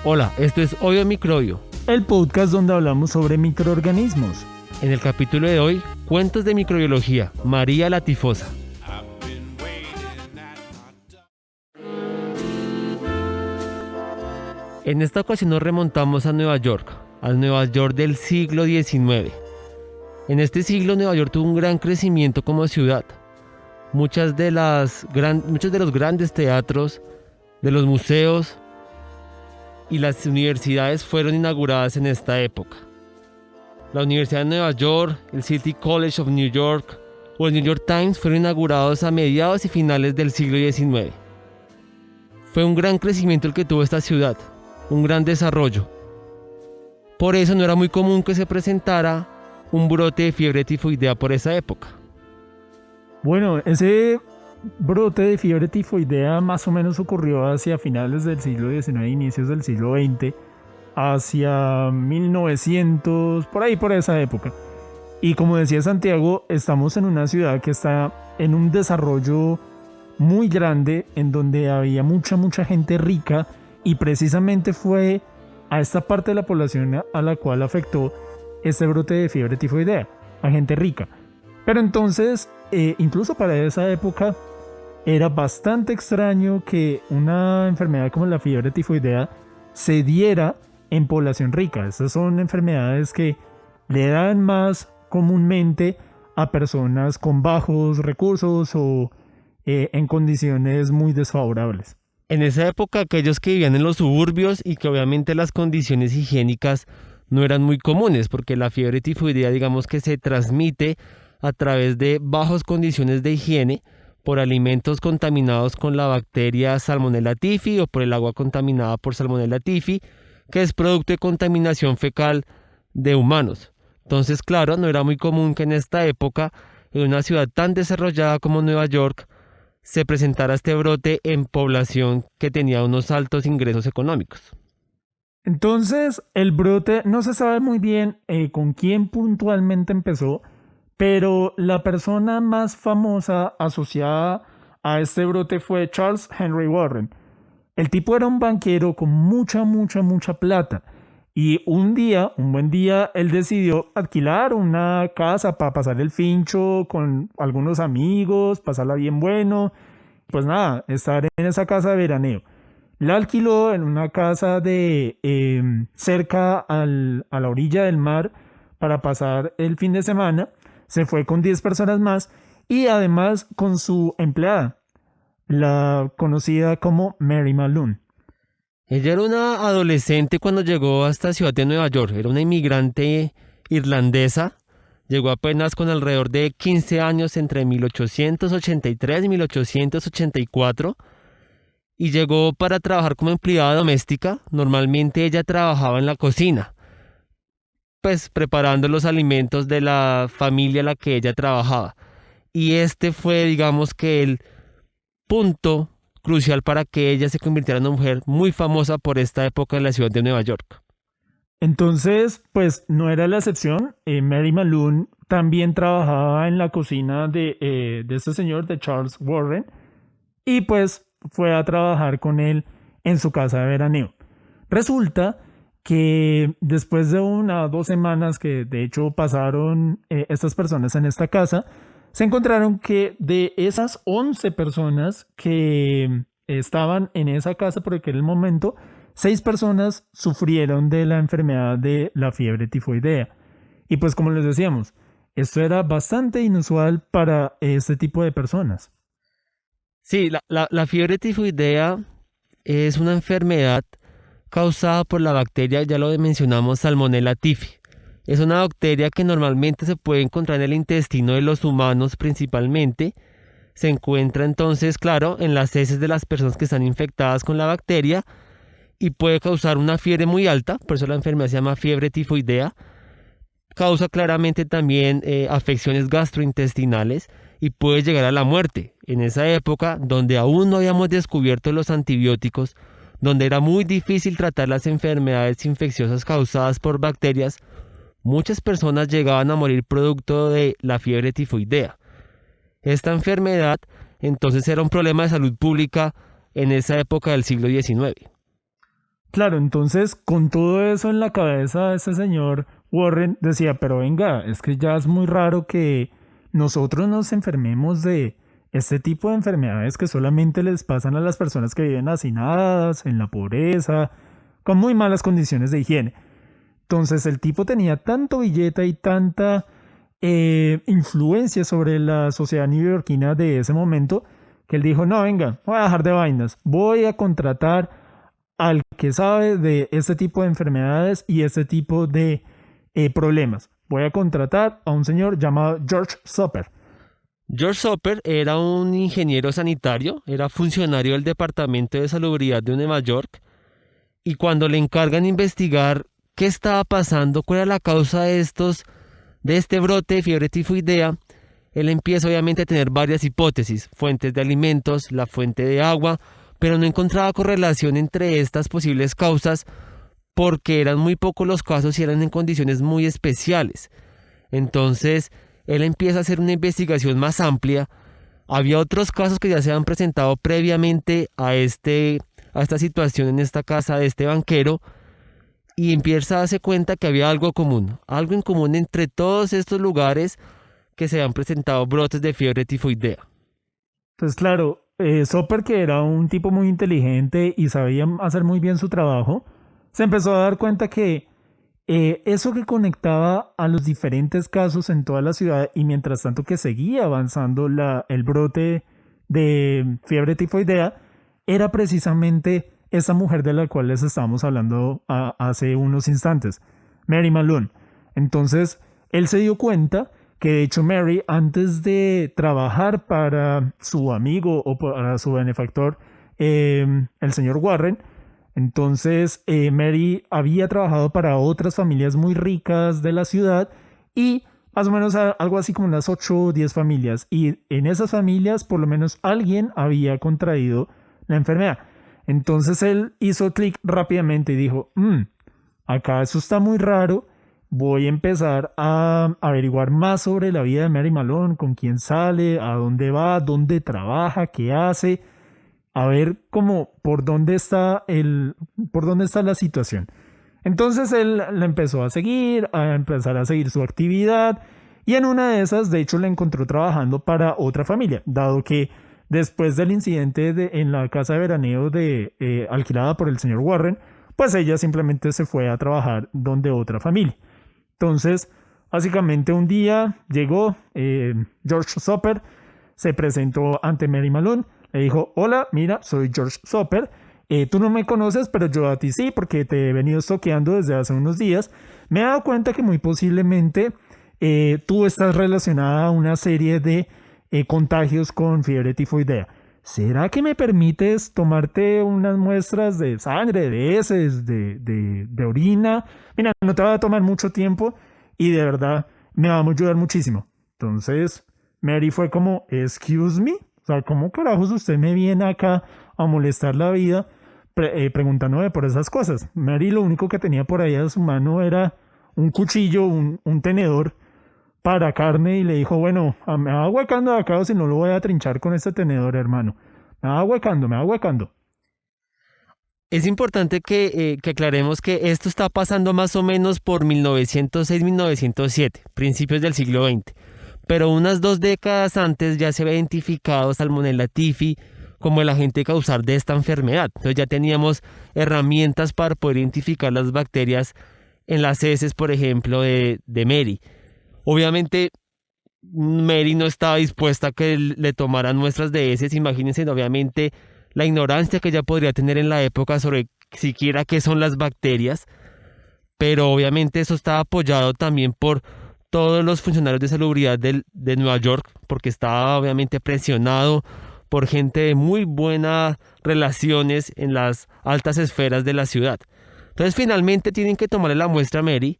Hola, esto es Odio Microbio, el podcast donde hablamos sobre microorganismos. En el capítulo de hoy, cuentos de microbiología, María la tifosa. En esta ocasión nos remontamos a Nueva York, al Nueva York del siglo XIX. En este siglo Nueva York tuvo un gran crecimiento como ciudad. Muchos de los grandes teatros, de los museos y las universidades fueron inauguradas en esta época. La Universidad de Nueva York, el City College of New York o el New York Times fueron inaugurados a mediados y finales del siglo XIX. Fue un gran crecimiento el que tuvo esta ciudad, un gran desarrollo. Por eso no era muy común que se presentara un brote de fiebre tifoidea por esa época. Bueno, ese brote de fiebre tifoidea más o menos ocurrió hacia finales del siglo XIX, inicios del siglo XX, hacia 1900, por esa época. Y como decía Santiago, estamos en una ciudad que está en un desarrollo muy grande, en donde había mucha gente rica, y precisamente fue a esta parte de la población a la cual afectó este brote de fiebre tifoidea, a gente rica. Pero entonces, incluso para esa época, era bastante extraño que una enfermedad como la fiebre tifoidea se diera en población rica. Estas son enfermedades que le dan más comúnmente a personas con bajos recursos o en condiciones muy desfavorables. En esa época, aquellos que vivían en los suburbios y que obviamente las condiciones higiénicas no eran muy comunes, porque la fiebre tifoidea, digamos que se transmite a través de bajas condiciones de higiene, por alimentos contaminados con la bacteria Salmonella typhi o por el agua contaminada por Salmonella typhi, que es producto de contaminación fecal de humanos. Entonces, claro, no era muy común que en esta época, en una ciudad tan desarrollada como Nueva York, se presentara este brote en población que tenía unos altos ingresos económicos. Entonces, el brote no se sabe muy bien con quién puntualmente empezó, pero la persona más famosa asociada a este brote fue Charles Henry Warren. El tipo era un banquero con mucha plata. Y un buen día, él decidió alquilar una casa para pasar el fincho con algunos amigos, pasarla bien bueno. Pues nada, estar en esa casa de veraneo. La alquiló en una casa de cerca a la orilla del mar para pasar el fin de semana. Se fue con 10 personas más y además con su empleada, la conocida como Mary Malone. Ella era una adolescente cuando llegó a esta ciudad de Nueva York. Era una inmigrante irlandesa. Llegó apenas con alrededor de 15 años entre 1883 y 1884. Y llegó para trabajar como empleada doméstica. Normalmente ella trabajaba en la cocina, pues preparando los alimentos de la familia a la que ella trabajaba. Y este fue, digamos que el punto crucial para que ella se convirtiera en una mujer muy famosa por esta época en la ciudad de Nueva York. Entonces, pues no era la excepción. Mary Malone también trabajaba en la cocina de este señor, de Charles Warren, y pues fue a trabajar con él en su casa de veraneo. Resulta que después de 1 o 2 semanas que de hecho pasaron estas personas en esta casa, se encontraron que de esas 11 personas que estaban en esa casa por aquel momento, 6 personas sufrieron de la enfermedad de la fiebre tifoidea. Y pues como les decíamos, esto era bastante inusual para este tipo de personas. Sí, la fiebre tifoidea es una enfermedad causada por la bacteria, ya lo mencionamos, Salmonella typhi. Es una bacteria que normalmente se puede encontrar en el intestino de los humanos principalmente. Se encuentra entonces, claro, en las heces de las personas que están infectadas con la bacteria y puede causar una fiebre muy alta, por eso la enfermedad se llama fiebre tifoidea. Causa claramente también afecciones gastrointestinales y puede llegar a la muerte. En esa época, donde aún no habíamos descubierto los antibióticos, donde era muy difícil tratar las enfermedades infecciosas causadas por bacterias, muchas personas llegaban a morir producto de la fiebre tifoidea. Esta enfermedad entonces era un problema de salud pública en esa época del siglo XIX. Claro, entonces con todo eso en la cabeza, ese señor Warren decía, pero venga, es que ya es muy raro que nosotros nos enfermemos de este tipo de enfermedades que solamente les pasan a las personas que viven hacinadas, en la pobreza, con muy malas condiciones de higiene. Entonces el tipo tenía tanto billete y tanta influencia sobre la sociedad neoyorquina de ese momento que él dijo, no, venga, voy a dejar de vainas, voy a contratar al que sabe de este tipo de enfermedades y este tipo de problemas. Voy a contratar a un señor llamado George Soper. George Soper era un ingeniero sanitario, era funcionario del Departamento de Salubridad de Nueva York, y cuando le encargan investigar qué estaba pasando, cuál era la causa de este brote de fiebre tifoidea, él empieza obviamente a tener varias hipótesis, fuentes de alimentos, la fuente de agua, pero no encontraba correlación entre estas posibles causas porque eran muy pocos los casos y eran en condiciones muy especiales. Entonces, él empieza a hacer una investigación más amplia. Había otros casos que ya se habían presentado previamente a esta situación en esta casa de este banquero, y empieza a darse cuenta que había algo en común entre todos estos lugares que se han presentado brotes de fiebre tifoidea. Entonces, claro, Soper, que era un tipo muy inteligente y sabía hacer muy bien su trabajo, se empezó a dar cuenta que eso que conectaba a los diferentes casos en toda la ciudad y mientras tanto que seguía avanzando el brote de fiebre tifoidea, era precisamente esa mujer de la cual les estábamos hablando hace unos instantes, Mary Malone. Entonces, él se dio cuenta que de hecho Mary, antes de trabajar para su amigo o para su benefactor, el señor Warren, entonces Mary había trabajado para otras familias muy ricas de la ciudad y más o menos algo así como unas 8 o 10 familias. Y en esas familias por lo menos alguien había contraído la enfermedad. Entonces él hizo clic rápidamente y dijo, acá eso está muy raro, voy a empezar a averiguar más sobre la vida de Mary Malone, con quién sale, a dónde va, dónde trabaja, qué hace, a ver cómo por dónde está la situación. Entonces él la empezó a empezar a seguir su actividad y en una de esas, de hecho, la encontró trabajando para otra familia, dado que después del incidente en la casa de veraneo alquilada por el señor Warren, pues ella simplemente se fue a trabajar donde otra familia. Entonces, básicamente un día llegó George Soper, se presentó ante Mary Malone, le dijo, hola, mira, soy George Soper, tú no me conoces, pero yo a ti sí, porque te he venido stalkeando desde hace unos días. Me he dado cuenta que muy posiblemente tú estás relacionada a una serie de contagios con fiebre tifoidea. ¿Será que me permites tomarte unas muestras de sangre, de heces, de orina? Mira, no te va a tomar mucho tiempo y de verdad me va a ayudar muchísimo. Entonces, Mary fue como, excuse me, o sea, ¿cómo carajos usted me viene acá a molestar la vida preguntándome por esas cosas? Mary lo único que tenía por ahí a su mano era un cuchillo, un tenedor para carne y le dijo, bueno, me va huecando de acá o si no lo voy a trinchar con este tenedor, hermano. Me va huecando, me va huecando. Es importante que aclaremos que esto está pasando más o menos por 1906-1907, principios del siglo XX. Pero unas 2 décadas antes ya se había identificado Salmonella typhi como el agente causal de esta enfermedad. Entonces ya teníamos herramientas para poder identificar las bacterias en las heces, por ejemplo, de Mary. Obviamente, Mary no estaba dispuesta a que le tomaran muestras de heces. Imagínense, obviamente, la ignorancia que ella podría tener en la época sobre siquiera qué son las bacterias. Pero obviamente eso estaba apoyado también por todos los funcionarios de salubridad de Nueva York, porque estaba obviamente presionado por gente de muy buenas relaciones en las altas esferas de la ciudad. Entonces finalmente tienen que tomarle la muestra a Mary,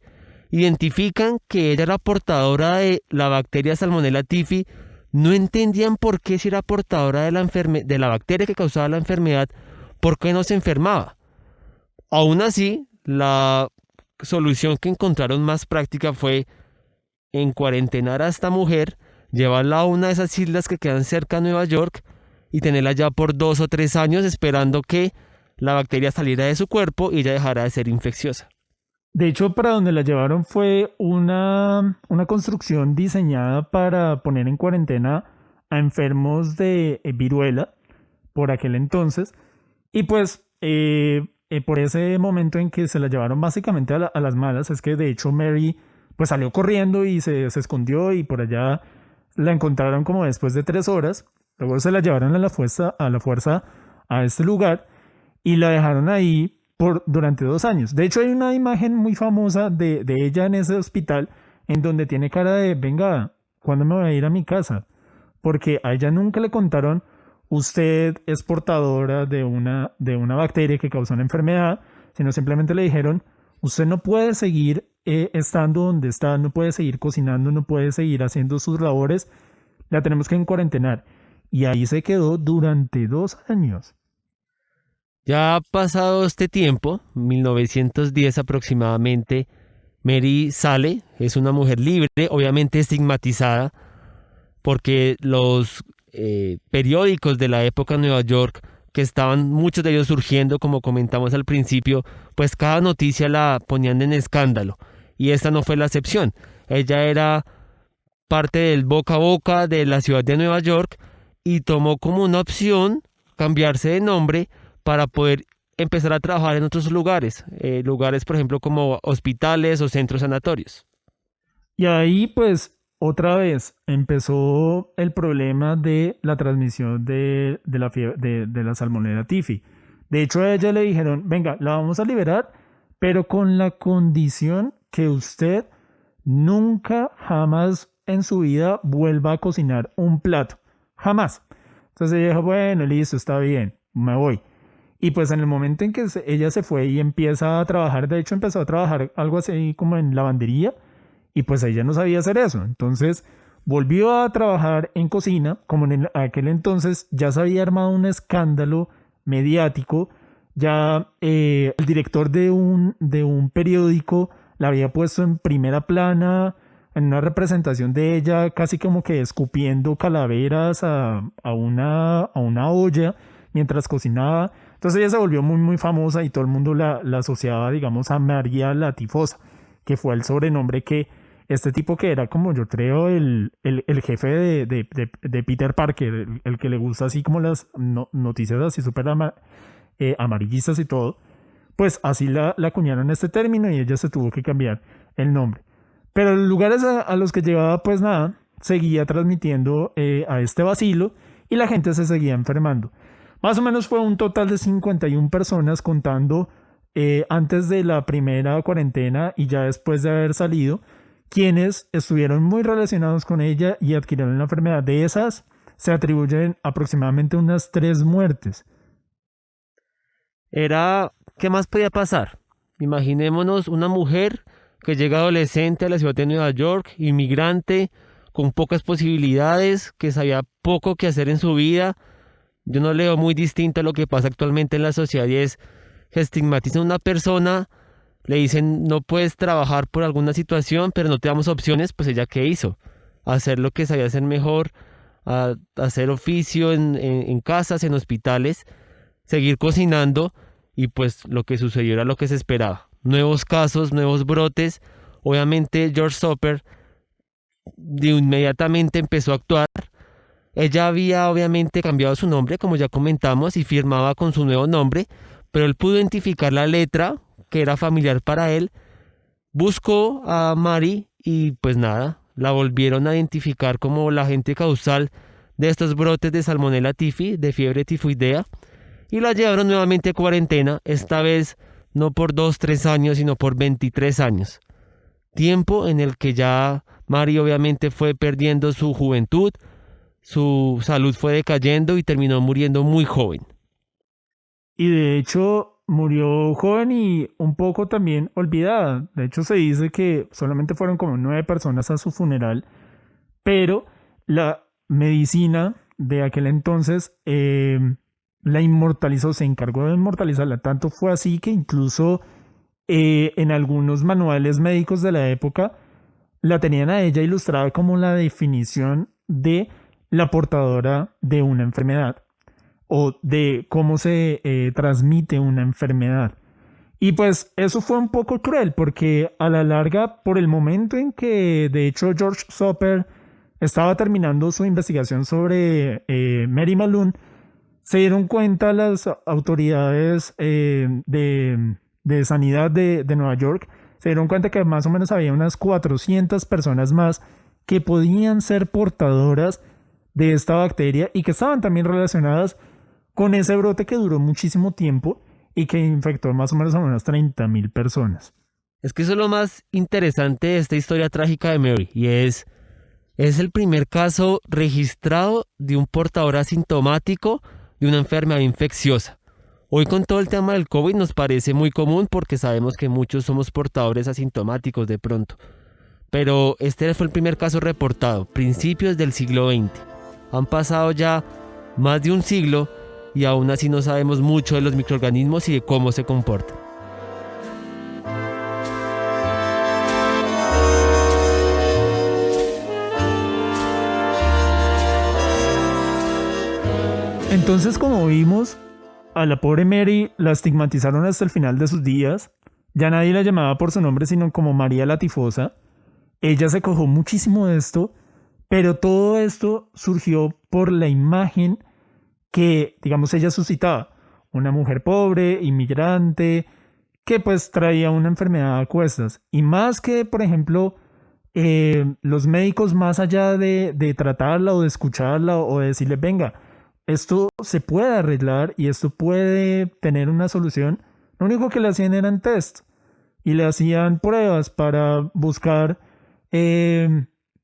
identifican que ella era portadora de la bacteria Salmonella typhi, no entendían por qué si era portadora de la bacteria que causaba la enfermedad, por qué no se enfermaba. Aún así, la solución que encontraron más práctica fue en cuarentenar a esta mujer, llevarla a una de esas islas que quedan cerca de Nueva York y tenerla ya por 2 o 3 años esperando que la bacteria saliera de su cuerpo y ella dejara de ser infecciosa. De hecho, para donde la llevaron fue una construcción diseñada para poner en cuarentena a enfermos de viruela por aquel entonces. Y pues por ese momento en que se la llevaron básicamente a las malas, es que de hecho Mary pues salió corriendo y se escondió y por allá la encontraron como después de 3 horas. Luego se la llevaron a la fuerza a este lugar y la dejaron ahí durante 2 años. De hecho, hay una imagen muy famosa de ella en ese hospital en donde tiene cara de, venga, ¿cuándo me voy a ir a mi casa? Porque a ella nunca le contaron, usted es portadora de una bacteria que causa una enfermedad, sino simplemente le dijeron, usted no puede seguir estando donde está, no puede seguir cocinando, no puede seguir haciendo sus labores, la tenemos que cuarentenar. Y ahí se quedó durante 2 años. Ya pasado este tiempo, 1910 aproximadamente, Mary sale, es una mujer libre, obviamente estigmatizada, porque los periódicos de la época en Nueva York, que estaban muchos de ellos surgiendo, como comentamos al principio, pues cada noticia la ponían en escándalo. Y esta no fue la excepción. Ella era parte del boca a boca de la ciudad de Nueva York y tomó como una opción cambiarse de nombre para poder empezar a trabajar en otros lugares, lugares por ejemplo como hospitales o centros sanatorios. Y ahí pues otra vez empezó el problema de la transmisión de la Salmonella Typhi. De hecho a ella le dijeron, venga, la vamos a liberar, pero con la condición que usted nunca jamás en su vida vuelva a cocinar un plato. Jamás. Entonces ella dijo, bueno, listo, está bien, me voy. Y pues en el momento en que ella se fue y empieza a trabajar, de hecho empezó a trabajar algo así como en lavandería, y pues ella no sabía hacer eso. Entonces volvió a trabajar en cocina, como en aquel entonces ya se había armado un escándalo mediático, ya el director de un periódico la había puesto en primera plana, en una representación de ella casi como que escupiendo calaveras a una olla mientras cocinaba. Entonces ella se volvió muy muy famosa y todo el mundo la asociaba, digamos, a María la Tifosa, que fue el sobrenombre que este tipo, que era como yo creo el jefe de Peter Parker, el que le gusta así como las noticias así súper amarillistas y todo, pues así la acuñaron este término y ella se tuvo que cambiar el nombre. Pero los lugares a los que llevaba, pues nada, seguía transmitiendo a este vacilo y la gente se seguía enfermando. Más o menos fue un total de 51 personas contando antes de la primera cuarentena y ya después de haber salido, quienes estuvieron muy relacionados con ella y adquirieron la enfermedad. De esas se atribuyen aproximadamente unas 3 muertes. ¿Qué más podía pasar? Imaginémonos una mujer que llega adolescente a la ciudad de Nueva York, inmigrante, con pocas posibilidades, que sabía poco que hacer en su vida. Yo no leo muy distinto a lo que pasa actualmente en la sociedad y es que estigmatizan a una persona, le dicen no puedes trabajar por alguna situación, pero no te damos opciones. Pues ella ¿qué hizo? Hacer lo que sabía hacer mejor, hacer oficio en casas, en hospitales, seguir cocinando, y pues lo que sucedió era lo que se esperaba. Nuevos casos, nuevos brotes. Obviamente George Soper de inmediatamente empezó a actuar. Ella había obviamente cambiado su nombre, como ya comentamos, y firmaba con su nuevo nombre, pero él pudo identificar la letra que era familiar para él. Buscó a Mary y pues nada, la volvieron a identificar como la agente causal de estos brotes de Salmonella Typhi, de fiebre tifoidea, y la llevaron nuevamente a cuarentena, esta vez no por 2, 3 años, sino por 23 años. Tiempo en el que ya Mary obviamente fue perdiendo su juventud, su salud fue decayendo y terminó muriendo muy joven. Y de hecho murió joven y un poco también olvidada. De hecho se dice que solamente fueron como 9 personas a su funeral, pero la medicina de aquel entonces la inmortalizó, se encargó de inmortalizarla. Tanto fue así que incluso en algunos manuales médicos de la época la tenían a ella ilustrada como la definición de la portadora de una enfermedad. o de cómo se transmite una enfermedad. Y pues eso fue un poco cruel porque a la larga, por el momento en que de hecho George Soper estaba terminando su investigación sobre Mary Malone, se dieron cuenta las autoridades de sanidad de Nueva York, se dieron cuenta que más o menos había unas 400 personas más que podían ser portadoras de esta bacteria y que estaban también relacionadas con ese brote que duró muchísimo tiempo y que infectó más o menos a unas 30.000 personas. Es que eso es lo más interesante de esta historia trágica de Mary, y es el primer caso registrado de un portador asintomático de una enfermedad infecciosa. Hoy con todo el tema del COVID nos parece muy común porque sabemos que muchos somos portadores asintomáticos de pronto. Pero este fue el primer caso reportado, principios del siglo XX. Han pasado ya más de un siglo y aún así no sabemos mucho de los microorganismos y de cómo se comportan. Entonces, como vimos, a la pobre Mary la estigmatizaron hasta el final de sus días. Ya nadie la llamaba por su nombre, sino como María la Tifosa. Ella se quejó muchísimo de esto, pero todo esto surgió por la imagen que, digamos, ella suscitaba. Una mujer pobre, inmigrante, que pues traía una enfermedad a cuestas. Y más que, por ejemplo, los médicos, más allá de tratarla o de escucharla o de decirle, venga, esto se puede arreglar y esto puede tener una solución, lo único que le hacían eran test y le hacían pruebas para buscar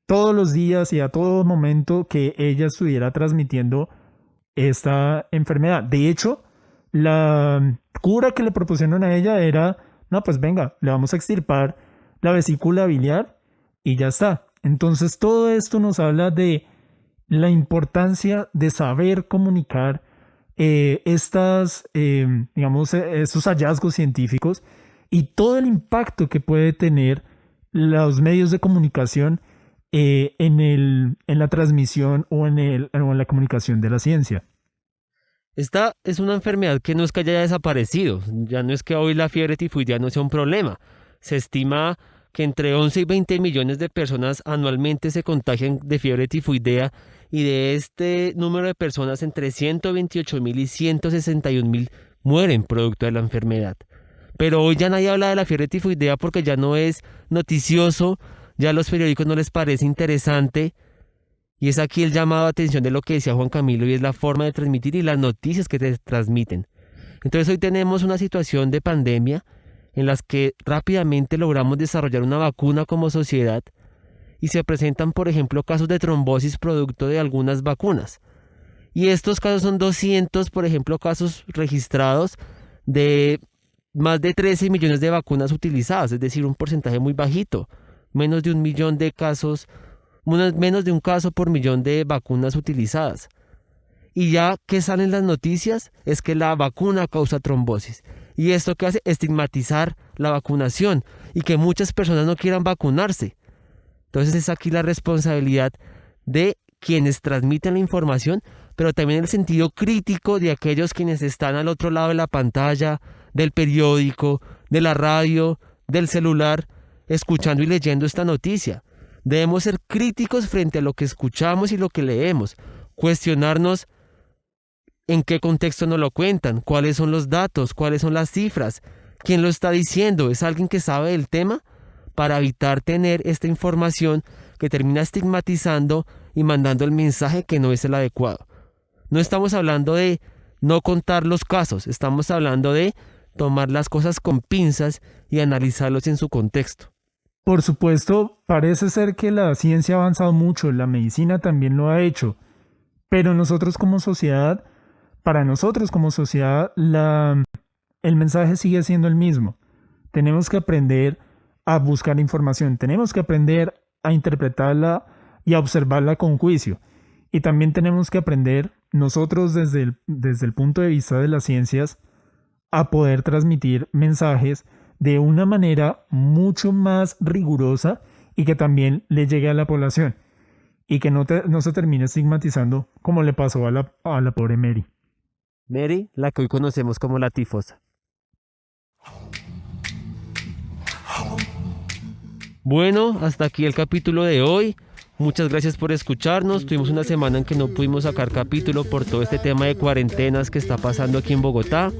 todos los días y a todo momento que ella estuviera transmitiendo esta enfermedad. De hecho, la cura que le propusieron a ella era, no, pues venga, le vamos a extirpar la vesícula biliar y ya está. Entonces todo esto nos habla de la importancia de saber comunicar estos hallazgos científicos y todo el impacto que puede tener los medios de comunicación en la transmisión o en la comunicación de la ciencia. Esta es una enfermedad que no es que haya desaparecido, ya no es que hoy la fiebre tifoidea no sea un problema. Se estima que entre 11 y 20 millones de personas anualmente se contagian de fiebre tifoidea y de este número de personas entre 128.000 y 161.000 mueren producto de la enfermedad. Pero hoy ya nadie habla de la fiebre tifoidea porque ya no es noticioso, ya a los periódicos no les parece interesante. Y es aquí el llamado a atención de lo que decía Juan Camilo y es la forma de transmitir y las noticias que te transmiten. Entonces hoy tenemos una situación de pandemia en las que rápidamente logramos desarrollar una vacuna como sociedad y se presentan, por ejemplo, casos de trombosis producto de algunas vacunas. Y estos casos son 200, por ejemplo, casos registrados de más de 13 millones de vacunas utilizadas, es decir, un porcentaje muy bajito, menos de 1 millón de casos, menos de un caso por millón de vacunas utilizadas. Y ya que salen las noticias es que la vacuna causa trombosis. Y esto que hace estigmatizar la vacunación y que muchas personas no quieran vacunarse. Entonces es aquí la responsabilidad de quienes transmiten la información, pero también el sentido crítico de aquellos quienes están al otro lado de la pantalla, del periódico, de la radio, del celular, escuchando y leyendo esta noticia. Debemos ser críticos frente a lo que escuchamos y lo que leemos, cuestionarnos en qué contexto nos lo cuentan, cuáles son los datos, cuáles son las cifras, quién lo está diciendo, ¿es alguien que sabe del tema? Para evitar tener esta información que termina estigmatizando y mandando el mensaje que no es el adecuado. No estamos hablando de no contar los casos, estamos hablando de tomar las cosas con pinzas y analizarlos en su contexto. Por supuesto, parece ser que la ciencia ha avanzado mucho, la medicina también lo ha hecho, pero para nosotros como sociedad, el mensaje sigue siendo el mismo. Tenemos que aprender a buscar información, tenemos que aprender a interpretarla y a observarla con juicio. Y también tenemos que aprender nosotros desde el punto de vista de las ciencias a poder transmitir mensajes de una manera mucho más rigurosa y que también le llegue a la población y que no se termine estigmatizando como le pasó a la pobre Mary. Mary, la que hoy conocemos como la tifosa. Bueno, hasta aquí el capítulo de hoy. Muchas gracias por escucharnos. Tuvimos una semana en que no pudimos sacar capítulo por todo este tema de cuarentenas que está pasando aquí en Bogotá.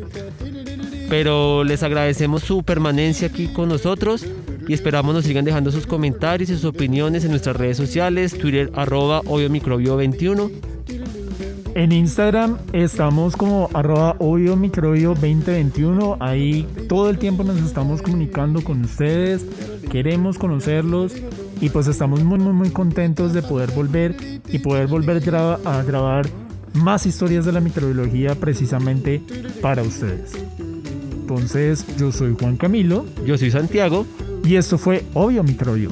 Pero les agradecemos su permanencia aquí con nosotros y esperamos nos sigan dejando sus comentarios y sus opiniones en nuestras redes sociales, Twitter @obiomicrobio21. En Instagram estamos como @obiomicrobio2021. Ahí todo el tiempo nos estamos comunicando con ustedes. Queremos conocerlos y pues estamos muy contentos de poder volver a grabar más historias de la microbiología precisamente para ustedes. Entonces, yo soy Juan Camilo. Yo soy Santiago. Y esto fue Obvio Microbio.